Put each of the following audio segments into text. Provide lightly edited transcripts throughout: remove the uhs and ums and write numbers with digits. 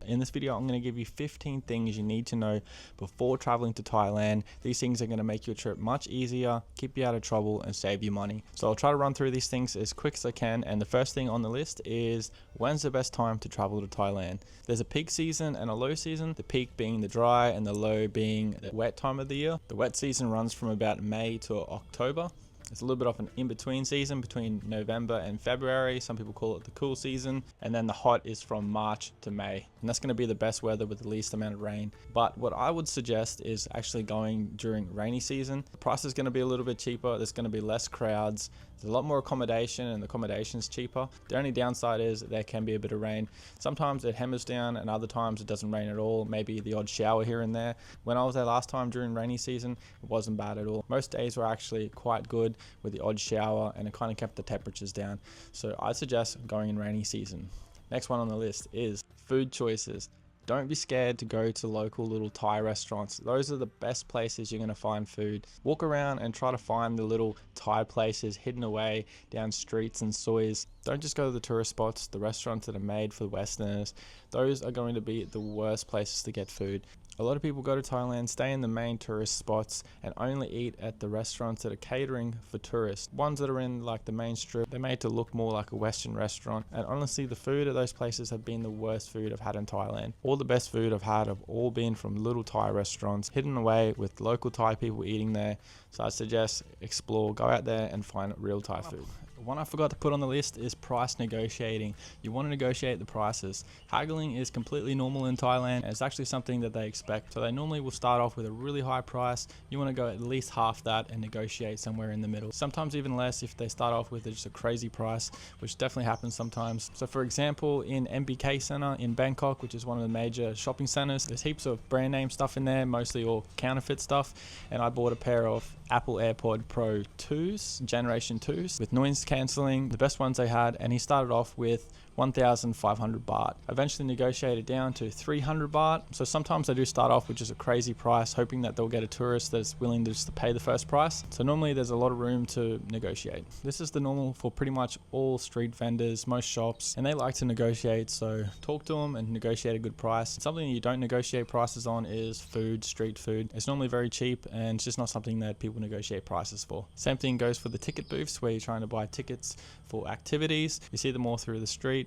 In this video, I'm going to give you 15 things you need to know before traveling to Thailand. These things are going to make your trip much easier, keep you out of trouble, and save you money. So I'll try to run through these things as quick as I can. And the first thing on the list is, when's the best time to travel to Thailand? There's a peak season and a low season, the peak being the dry and the low being the wet time of the year. The wet season runs from about May to October. It's a little bit of an in-between season between November and February. Some people call it the cool season. And then the hot is from March to May. And that's going to be the best weather with the least amount of rain. But what I would suggest is actually going during rainy season. The price is going to be a little bit cheaper. There's going to be less crowds. There's a lot more accommodation and the accommodation is cheaper. The only downside is there can be a bit of rain. Sometimes it hammers down and other times it doesn't rain at all. Maybe the odd shower here and there. When I was there last time during rainy season, it wasn't bad at all. Most days were actually quite good with the odd shower, and it kind of kept the temperatures down. So I suggest going in rainy season. Next one on the list is food choices. Don't be scared to go to local little Thai restaurants. Those are the best places you're going to find food. Walk around and try to find the little Thai places hidden away down streets and sois. Don't just go to the tourist spots, the restaurants that are made for Westerners. Those are going to be the worst places to get food. A lot of people go to Thailand, stay in the main tourist spots, and only eat at the restaurants that are catering for tourists. Ones that are in like the main strip, they're made to look more like a Western restaurant. And honestly, the food at those places have been the worst food I've had in Thailand. All the best food I've had have all been from little Thai restaurants, hidden away with local Thai people eating there. So I suggest explore, go out there and find real Thai food. One I forgot to put on the list is price negotiating. You want to negotiate the prices. Haggling is completely normal in Thailand, and it's actually something that they expect. So they normally will start off with a really high price. You want to go at least half that and negotiate somewhere in the middle. Sometimes even less if they start off with just a crazy price, which definitely happens sometimes. So for example, in MBK Center in Bangkok, which is one of the major shopping centers, there's heaps of brand name stuff in there, mostly all counterfeit stuff. And I bought a pair of Apple AirPod Pro 2s, Generation 2s, with noise cancelling, the best ones they had, and he started off with 1,500 baht. Eventually negotiated down to 300 baht. So sometimes they do start off with just a crazy price, hoping that they'll get a tourist that's willing to just to pay the first price. So normally there's a lot of room to negotiate. This is the normal for pretty much all street vendors, most shops, and they like to negotiate. So talk to them and negotiate a good price. Something you don't negotiate prices on is food, street food. It's normally very cheap and it's just not something that people negotiate prices for. Same thing goes for the ticket booths where you're trying to buy tickets for activities. You see them all through the street.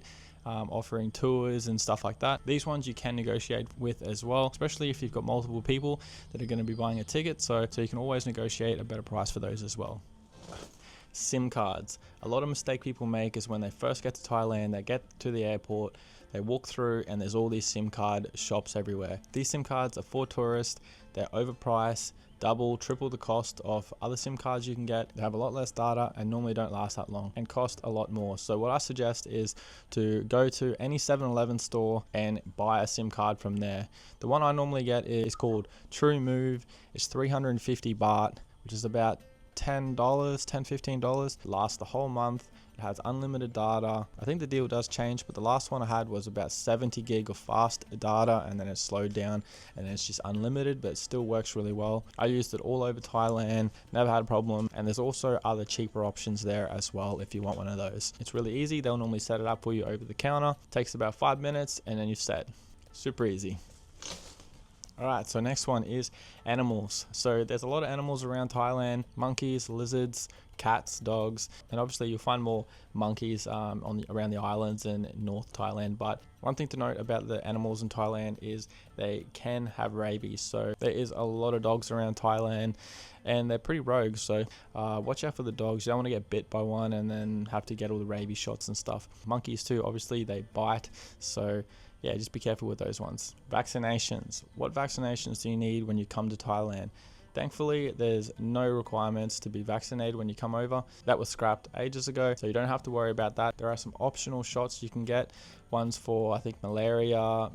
Offering tours and stuff like that. These ones you can negotiate with as well, especially if you've got multiple people that are going to be buying a ticket, so you can always negotiate a better price for those as well. SIM cards. A lot of mistake people make is when they first get to Thailand, they get to the airport, they walk through and there's all these SIM card shops everywhere. These SIM cards are for tourists, they're overpriced, double, triple the cost of other SIM cards you can get. They have a lot less data and normally don't last that long and cost a lot more. So what I suggest is to go to any 7-Eleven store and buy a SIM card from there. The one I normally get is called True Move. It's 350 baht, which is about $10, $15. Lasts the whole month. It has unlimited data. I think the deal does change, but the last one I had was about 70 gig of fast data, and then it slowed down and it's just unlimited, but it still works really well. I used it all over Thailand, never had a problem. And there's also other cheaper options there as well if you want one of those. It's really easy. They'll normally set it up for you over the counter. Takes about 5 minutes and then you're set. Super easy. Alright, so next one is animals. So there's a lot of animals around Thailand: monkeys, lizards, cats, dogs, and obviously you'll find more monkeys around the islands in North Thailand. But one thing to note about the animals in Thailand is they can have rabies. So there is a lot of dogs around Thailand and they're pretty rogue. So watch out for the dogs. You don't want to get bit by one and then have to get all the rabies shots and stuff. Monkeys too, obviously they bite. So yeah, just be careful with those ones. Vaccinations. What vaccinations do you need when you come to Thailand? Thankfully, there's no requirements to be vaccinated when you come over. That was scrapped ages ago, so you don't have to worry about that. There are some optional shots you can get. Ones for, I think, malaria,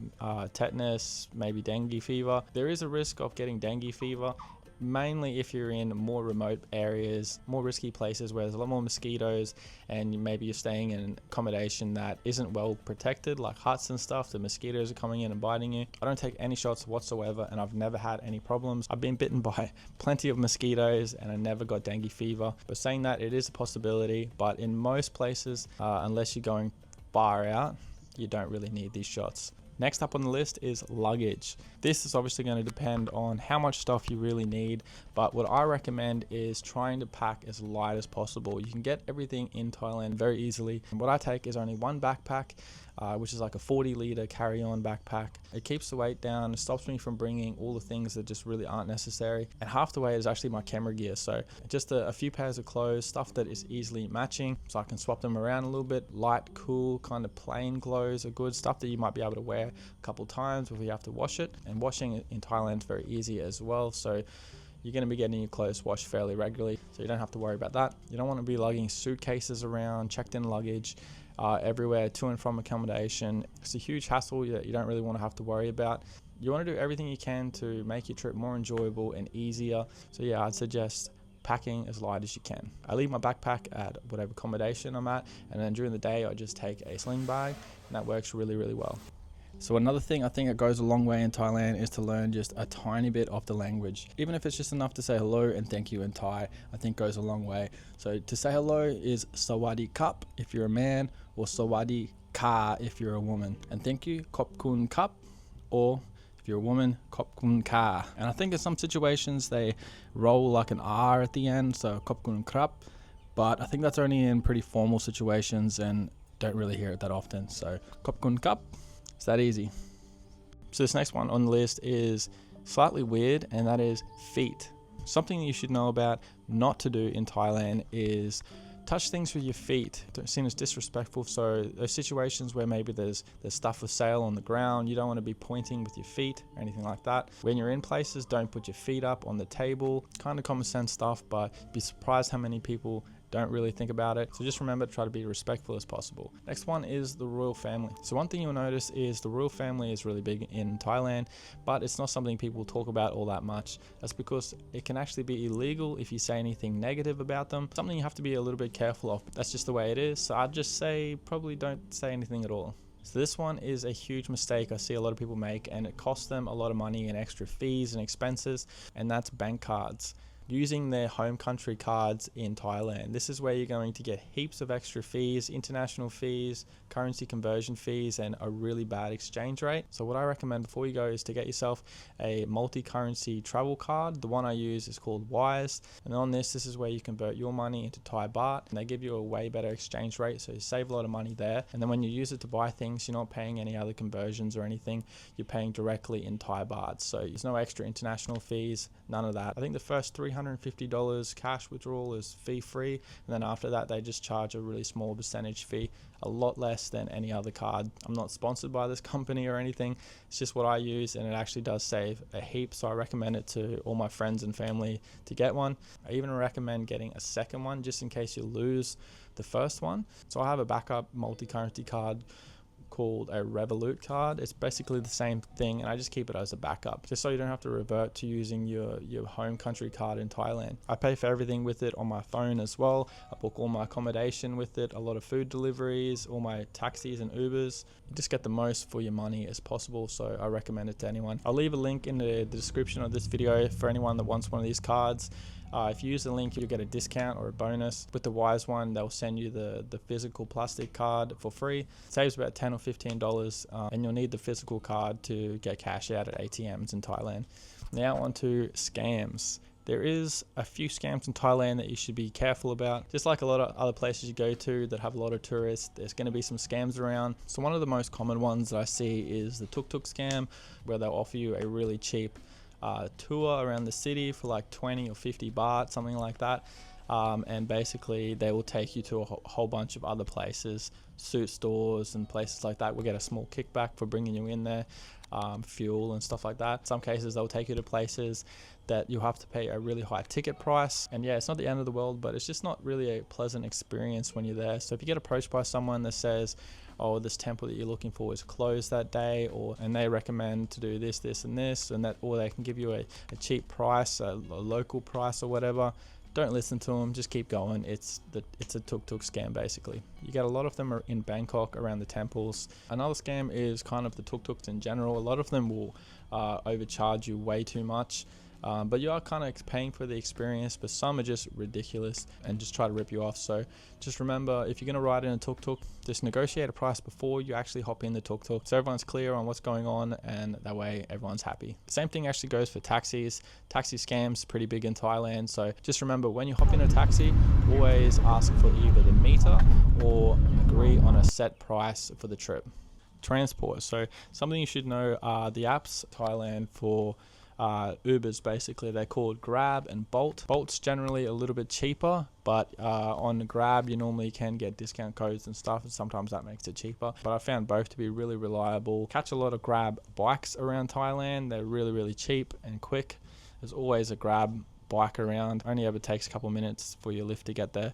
tetanus, maybe dengue fever. There is a risk of getting dengue fever, mainly if you're in more remote areas, more risky places where there's a lot more mosquitoes, and maybe you're staying in an accommodation that isn't well protected, like huts and stuff. The mosquitoes are coming in and biting you. I don't take any shots whatsoever and I've never had any problems. I've been bitten by plenty of mosquitoes and I never got dengue fever. But saying that, it is a possibility, but in most places, unless you're going far out, you don't really need these shots. Next up on the list is luggage. This is obviously going to depend on how much stuff you really need, but what I recommend is trying to pack as light as possible. You can get everything in Thailand very easily. And what I take is only one backpack, which is like a 40-liter carry-on backpack. It keeps the weight down. It stops me from bringing all the things that just really aren't necessary. And half the weight is actually my camera gear. So just a few pairs of clothes, stuff that is easily matching, so I can swap them around a little bit. Light, cool, kind of plain clothes are good. Stuff that you might be able to wear a couple times before you have to wash it. And washing it in Thailand is very easy as well. So you're going to be getting your clothes washed fairly regularly, so you don't have to worry about that. You don't want to be lugging suitcases around, checked in luggage everywhere to and from accommodation. It's a huge hassle that you don't really want to have to worry about. You want to do everything you can to make your trip more enjoyable and easier. So yeah, I'd suggest packing as light as you can. I leave my backpack at whatever accommodation I'm at, and then during the day I just take a sling bag, and that works really, really well. So another thing I think that goes a long way in Thailand is to learn just a tiny bit of the language. Even if it's just enough to say hello and thank you in Thai, I think goes a long way. So to say hello is Sawadi Kap if you're a man, or Sawadi Ka if you're a woman. And thank you, Kop Kun Kap, or if you're a woman, Kop Kun Ka. And I think in some situations they roll like an R at the end, so Kop Kun Krap. But I think that's only in pretty formal situations and don't really hear it that often. So Kop Kun Kap. It's that easy. So this next one on the list is slightly weird, and that is feet. Something you should know about not to do in Thailand is touch things with your feet. It's seen as disrespectful. So those situations where maybe there's stuff for sale on the ground, you don't want to be pointing with your feet or anything like that. When you're in places, don't put your feet up on the table. Kind of common sense stuff, but you'd be surprised how many people don't really think about it. So just remember to try to be respectful as possible. Next one is the royal family. So one thing you'll notice is the royal family is really big in Thailand, but it's not something people talk about all that much. That's because it can actually be illegal if you say anything negative about them. Something you have to be a little bit careful of. That's just the way it is. So I'd just say probably don't say anything at all. So this one is a huge mistake I see a lot of people make, and it costs them a lot of money in extra fees and expenses, and that's bank cards. Using their home country cards in Thailand. This is where you're going to get heaps of extra fees, international fees, currency conversion fees, and a really bad exchange rate. So what I recommend before you go is to get yourself a multi-currency travel card. The one I use is called Wise, and on this is where you convert your money into Thai baht, and they give you a way better exchange rate, so you save a lot of money there. And then when you use it to buy things, you're not paying any other conversions or anything. You're paying directly in Thai baht, so there's no extra international fees, none of that. I think the first $350 cash withdrawal is fee free, and then after that they just charge a really small percentage fee, a lot less than any other card. I'm not sponsored by this company or anything, it's just what I use, and it actually does save a heap, so I recommend it to all my friends and family to get one. I even recommend getting a second one just in case you lose the first one. So I have a backup multi-currency card called a Revolut card. It's basically the same thing, and I just keep it as a backup just so you don't have to revert to using your home country card in Thailand. I pay for everything with it on my phone as well. I book all my accommodation with it, a lot of food deliveries, all my taxis and Ubers. You just get the most for your money as possible, so I recommend it to anyone. I'll leave a link in the description of this video for anyone that wants one of these cards. If you use the link, you'll get a discount or a bonus. With the Wise one, they'll send you the physical plastic card for free. It saves about $10 or $15, and you'll need the physical card to get cash out at ATMs in Thailand. Now on to scams. There is a few scams in Thailand that you should be careful about. Just like a lot of other places you go to that have a lot of tourists, there's going to be some scams around. So one of the most common ones that I see is the tuk-tuk scam, where they'll offer you a really cheap tour around the city for like 20 or 50 baht, something like that, and basically they will take you to a whole bunch of other places, suit stores and places like that. We'll get a small kickback for bringing you in there, fuel and stuff like that. Some cases they'll take you to places that you have to pay a really high ticket price, and yeah, it's not the end of the world, but it's just not really a pleasant experience when you're there. So if you get approached by someone that says, oh, this temple that you're looking for is closed that day, and they recommend to do this, this, and this, and that, or they can give you a cheap price, a local price or whatever, don't listen to them. Just keep going. It's a tuk-tuk scam basically. You get a lot of them are in Bangkok around the temples. Another scam is kind of the tuk-tuks in general. A lot of them will overcharge you way too much. but you are kind of paying for the experience, but some are just ridiculous and just try to rip you off. So just remember, if you're going to ride in a tuk-tuk, just negotiate a price before you actually hop in the tuk-tuk, so everyone's clear on what's going on, and that way everyone's happy. The same thing actually goes for taxis. Taxi scams pretty big in Thailand, so just remember, when you hop in a taxi, always ask for either the meter or agree on a set price for the trip. Transport. So something you should know are the apps in Thailand for Ubers. Basically, they're called Grab and Bolt. Bolt's generally a little bit cheaper, but on Grab you normally can get discount codes and stuff, and sometimes that makes it cheaper. But I found both to be really reliable. Catch a lot of Grab bikes around Thailand. They're really cheap and quick. There's always a Grab bike around. Only ever takes a couple minutes for your lift to get there.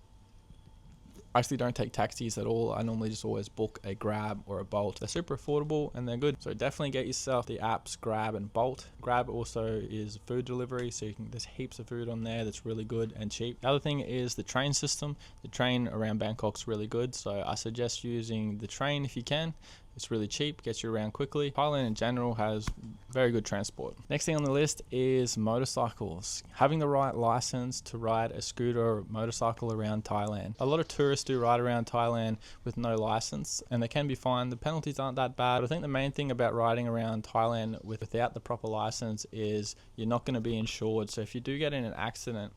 I actually don't take taxis at all. I normally just always book a Grab or a Bolt. They're super affordable and they're good. So definitely get yourself the apps Grab and Bolt. Grab also is food delivery, so there's heaps of food on there that's really good and cheap. The other thing is the train system. The train around Bangkok's really good, so I suggest using the train if you can. It's really cheap, gets you around quickly. Thailand in general has very good transport. Next thing on the list is motorcycles. Having the right license to ride a scooter or motorcycle around Thailand. A lot of tourists do ride around Thailand with no license, and they can be fined. The penalties aren't that bad. But I think the main thing about riding around Thailand without the proper license is you're not going to be insured. So if you do get in an accident,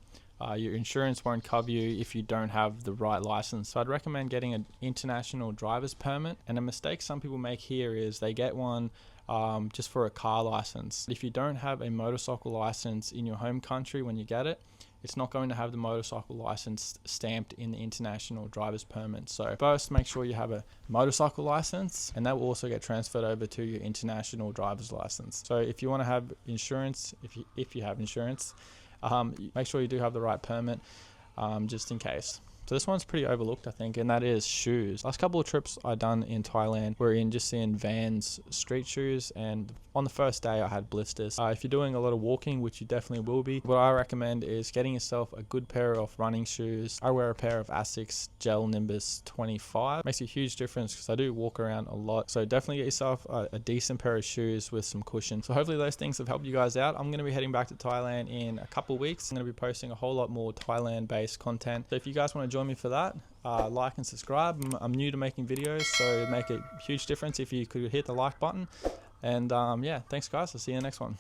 your insurance won't cover you if you don't have the right license. So I'd recommend getting an international driver's permit. And a mistake some people make here is they get one just for a car license. If you don't have a motorcycle license in your home country when you get it, it's not going to have the motorcycle license stamped in the international driver's permit. So first, make sure you have a motorcycle license, and that will also get transferred over to your international driver's license. So if you want to have insurance, if you have insurance, make sure you do have the right permit, just in case. So this one's pretty overlooked, I think, and that is shoes. Last couple of trips I done in Thailand were just in Vans street shoes, and on the first day I had blisters. If you're doing a lot of walking, which you definitely will be, what I recommend is getting yourself a good pair of running shoes. I wear a pair of Asics Gel Nimbus 25. Makes a huge difference because I do walk around a lot. So definitely get yourself a decent pair of shoes with some cushion. So hopefully those things have helped you guys out. I'm going to be heading back to Thailand in a couple of weeks. I'm going to be posting a whole lot more Thailand-based content. So if you guys want to join me for that, like and subscribe. I'm new to making videos, so it'd make a huge difference if you could hit the like button. And yeah, thanks guys. I'll see you in the next one.